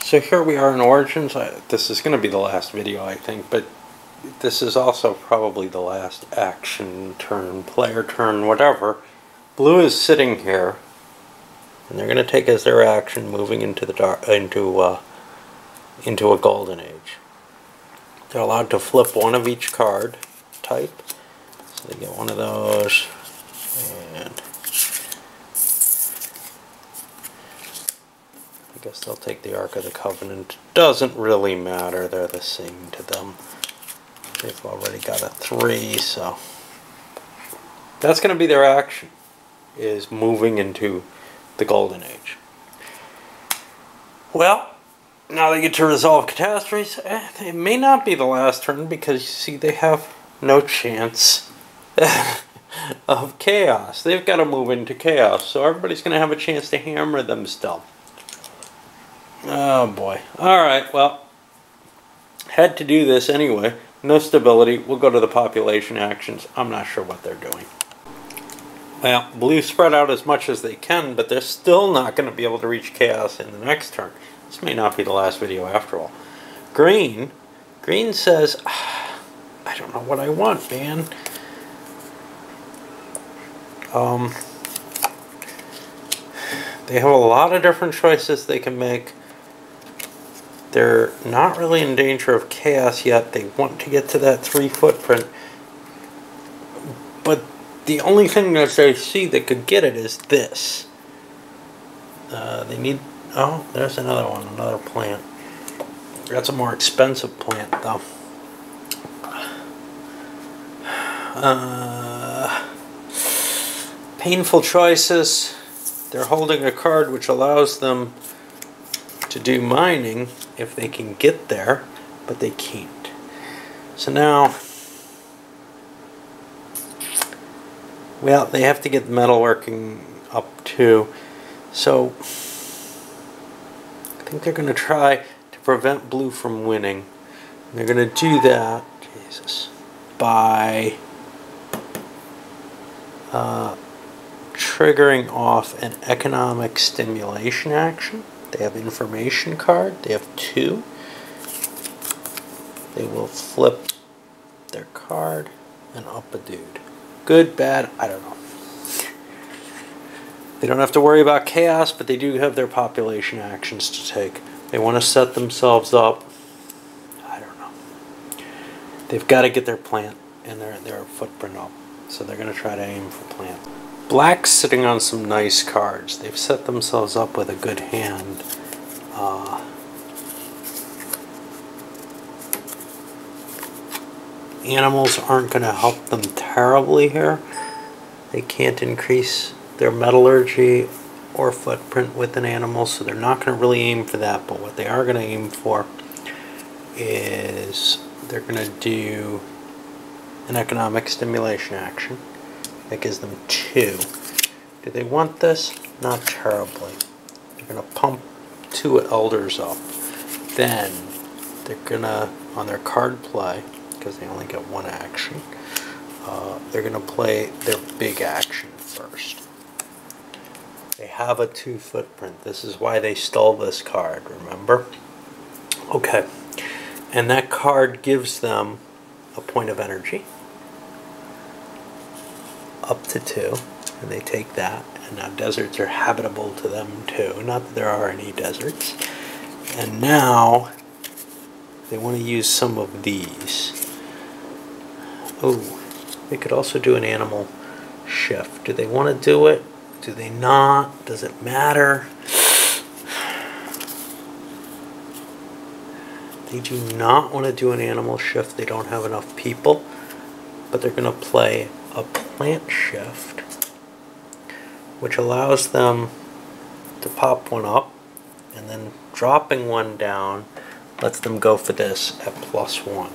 So here we are in Origins. This is going to be the last video, I think, but this is also probably the last action turn, player turn, whatever. Blue is sitting here, and they're going to take as their action moving into the into a golden age. They're allowed to flip one of each card type, so they get one of those, and I guess they'll take the Ark of the Covenant. Doesn't really matter, they're the same to them. They've already got a 3, so that's going to be their action, is moving into the Golden Age. Well, now they get to resolve catastrophes. It may not be the last turn because, you see, they have no chance of chaos. They've got to move into chaos, so everybody's going to have a chance to hammer them still. Oh boy. Alright, well, had to do this anyway. No stability. We'll go to the population actions. I'm not sure what they're doing. Well, blue spread out as much as they can, but they're still not going to be able to reach chaos in the next turn. This may not be the last video after all. Green says, I don't know what I want, man. They have a lot of different choices they can make. They're not really in danger of chaos yet. They want to get to that 3 footprint. But the only thing that they see that could get it is this. They need... Oh, there's another one, another plant. That's a more expensive plant, though. Painful choices. They're holding a card which allows them to do mining if they can get there, but they can't. So now, well, they have to get the metalworking up too. So I think they're going to try to prevent blue from winning. And they're going to do that, Jesus, by triggering off an economic stimulation action. They have information card. They have 2. They will flip their card and up a dude. Good, bad, I don't know. They don't have to worry about chaos, but they do have their population actions to take. They want to set themselves up. I don't know. They've got to get their plant and their footprint up. So they're going to try to aim for plant. Black's sitting on some nice cards. They've set themselves up with a good hand. Animals aren't going to help them terribly here. They can't increase their metallurgy or footprint with an animal, so they're not going to really aim for that. But what they are going to aim for is they're going to do an economic stimulation action. That gives them 2. Do they want this? Not terribly. They're going to pump 2 elders up. Then they're going to, on their card play, because they only get 1 action, they're going to play their big action first. They have a 2 footprint. This is why they stole this card, remember? Okay. And that card gives them a point of energy. Up to 2, and they take that, and now deserts are habitable to them too. Not that there are any deserts. And now they want to use some of these. Oh, they could also do an animal shift. Do they want to do it? Do they not? Does it matter? They do not want to do an animal shift. They don't have enough people, but they're going to play a plant shift, which allows them to pop 1 up, and then dropping 1 down lets them go for this at +1.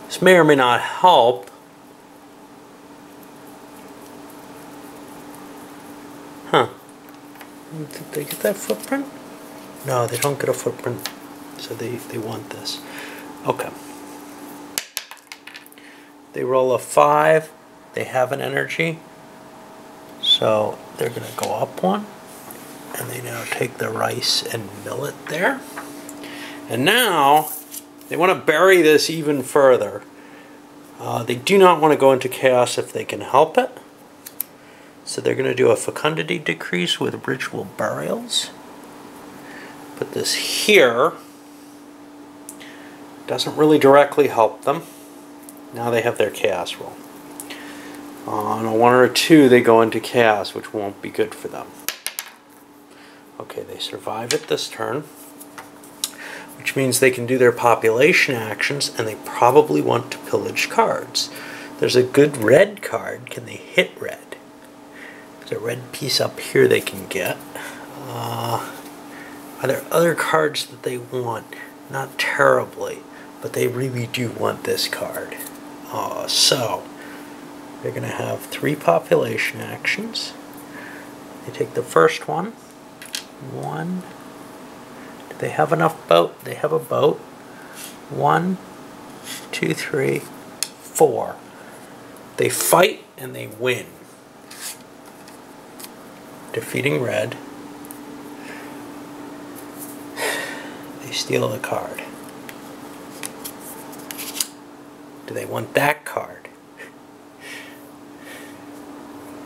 This may or may not help. Huh. Did they get that footprint? No, they don't get a footprint, so they want this. Okay. They roll a 5. They have an energy. So they're going to go up 1. And they now take the rice and mill it there. And now they want to bury this even further. They do not want to go into chaos if they can help it. So they're going to do a fecundity decrease with ritual burials. Put this here. Doesn't really directly help them. Now they have their chaos roll. On a 1 or a 2, they go into chaos, which won't be good for them. Okay, they survive it this turn, which means they can do their population actions, and they probably want to pillage cards. There's a good red card. Can they hit red? There's a red piece up here they can get. Are there other cards that they want? Not terribly, but they really do want this card. So they're going to have 3 population actions. They take the first one. 1. Do they have enough boat? They have a boat. 1, 2, 3, 4. They fight and they win. Defeating red. They steal the card. Do they want that card?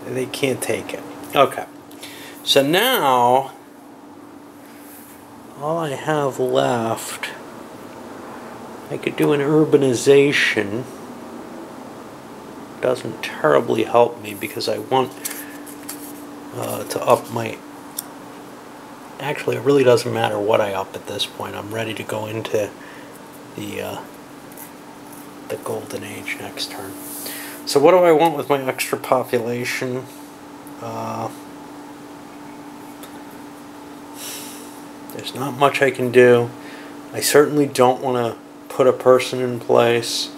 They can't take it. Okay. So now all I have left, I could do an urbanization. Doesn't terribly help me because I want to up my... Actually, it really doesn't matter what I up at this point. I'm ready to go into the golden age next turn. So what do I want with my extra population? There's not much I can do. I certainly don't want to put a person in place.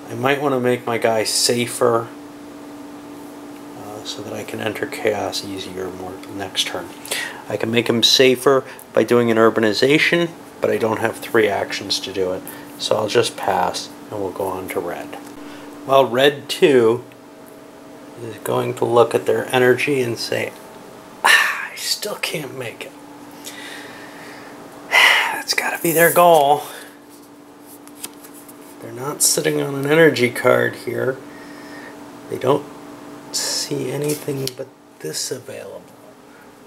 I might want to make my guy safer so that I can enter chaos easier more next turn. I can make him safer by doing an urbanization, but I don't have 3 actions to do it. So I'll just pass and we'll go on to red. Well, red 2 is going to look at their energy and say, I still can't make it. That's got to be their goal. They're not sitting on an energy card here. They don't see anything but this available.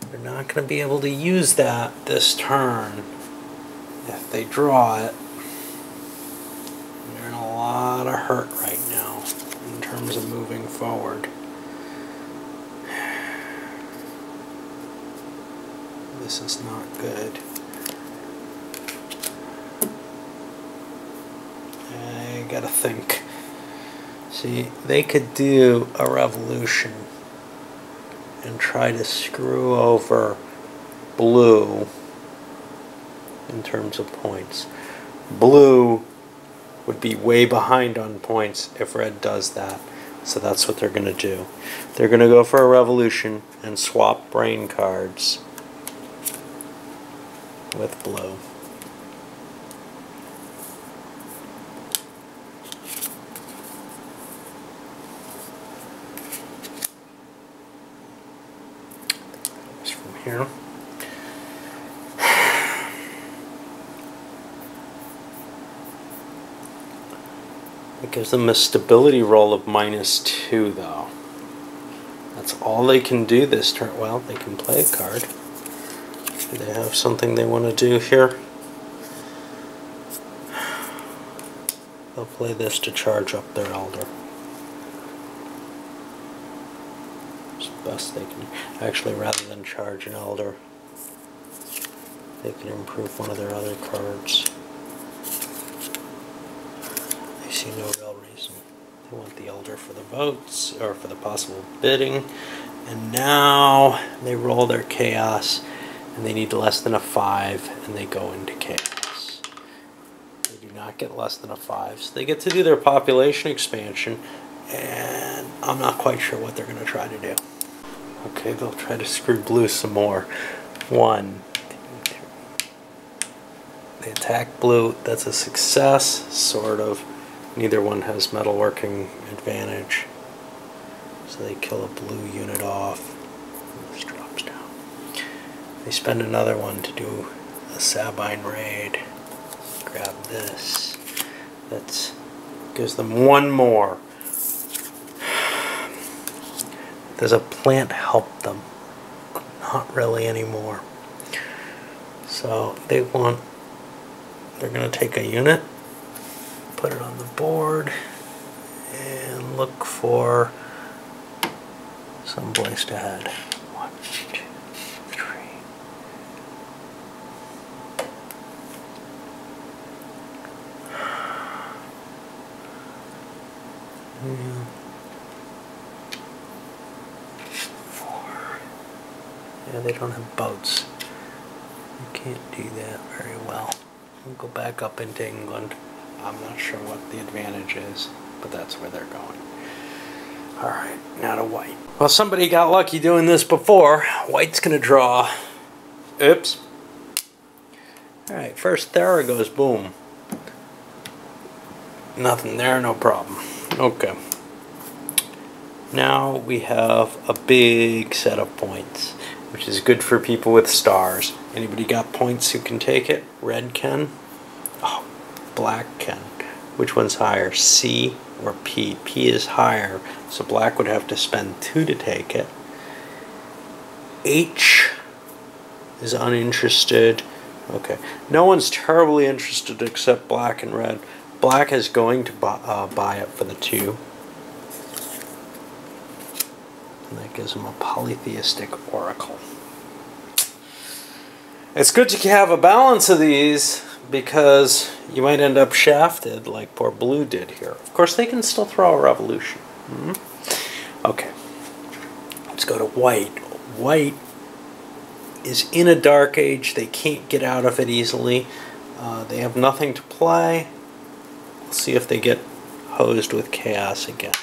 They're not going to be able to use that this turn if they draw it. They're in a lot of hurt right now in terms of moving forward. This is not good. I gotta think. See, they could do a revolution and try to screw over blue in terms of points. Blue would be way behind on points if red does that. So that's what they're going to do. They're going to go for a revolution and swap brain cards with blue. From here. It gives them a stability roll of -2 though. That's all they can do this turn. Well, they can play a card. Do they have something they want to do here? They'll play this to charge up their elder. It's the best they can. Actually, rather than charge an elder, they can improve one of their other cards. I see no real reason. They want the elder for the votes, or for the possible bidding. And now they roll their chaos, and they need less than a 5, and they go into chaos. They do not get less than a 5, so they get to do their population expansion, and I'm not quite sure what they're going to try to do. Okay, they'll try to screw blue some more. 1, 2, 3. They attack blue. That's a success, sort of. Neither one has metalworking advantage. So they kill a blue unit off. And this drops down. They spend another one to do a Sabine raid. Grab this. That gives them one more. Does a plant help them? Not really anymore. So they're going to take a unit, put it on the board, and look for some place to head. 1, 2, 3. Yeah. 4. Yeah, they don't have boats. You can't do that very well. We'll go back up into England. I'm not sure what the advantage is, but that's where they're going. Alright, now to white. Well, somebody got lucky doing this before. White's gonna draw. Oops. Alright, first Thera goes boom. Nothing there, no problem. Okay. Now we have a big set of points, which is good for people with stars. Anybody got points who can take it? Red can. Oh, black can. Which one's higher, C or P? P is higher, so black would have to spend 2 to take it. H is uninterested. Okay, no one's terribly interested except black and red. Black is going to buy it for the 2. And that gives him a polytheistic oracle. It's good to have a balance of these, because you might end up shafted like poor blue did here. Of course, they can still throw a revolution. Okay, let's go to white. White is in a dark age. They can't get out of it easily. They have nothing to play. We'll see if they get hosed with chaos again.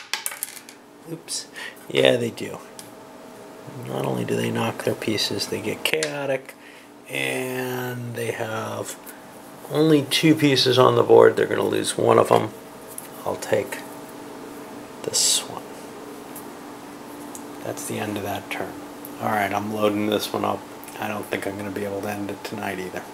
Oops. Yeah, they do. Not only do they knock their pieces, they get chaotic, and they have only 2 pieces on the board. They're going to lose one of them. I'll take this one. That's the end of that turn. Alright, I'm loading this one up. I don't think I'm going to be able to end it tonight either.